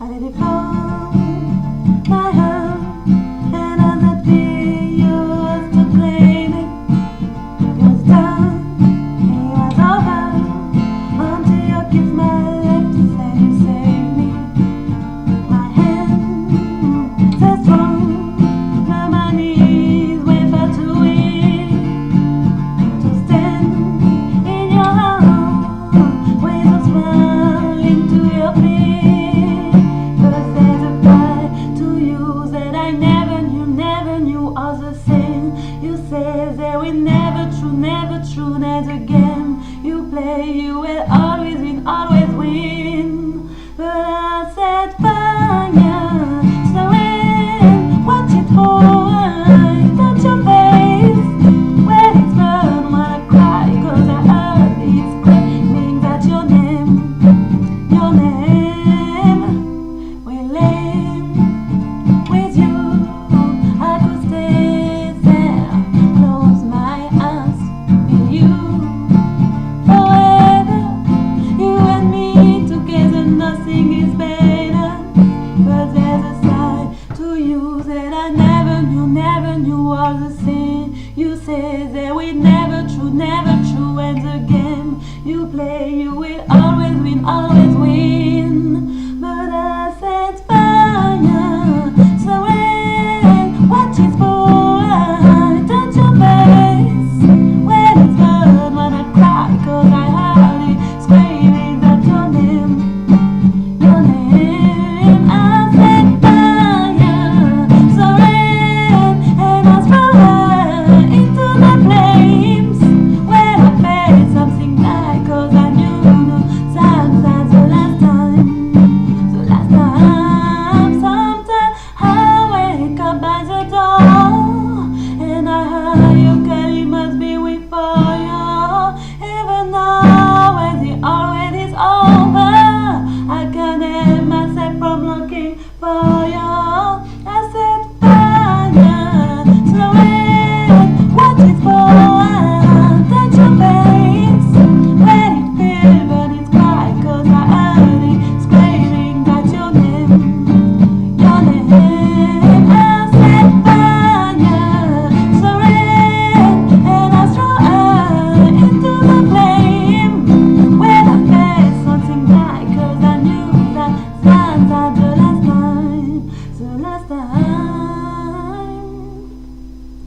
I let it fall, my hand, and on that day you was to blame it. It was done, it was over, until you kissed my lips and you saved me. My hand, so strong, now my knees went far too weak to stand in your arms, with a smile into your face. Never true, not again. You play, you will always win. But I said, fine, yeah. So when, watch it for I touch your face. When it's burned, wanna cry, cause I heard it's screaming that your name will end with you. I could stay there, close my eyes. You forever, you and me together, nothing is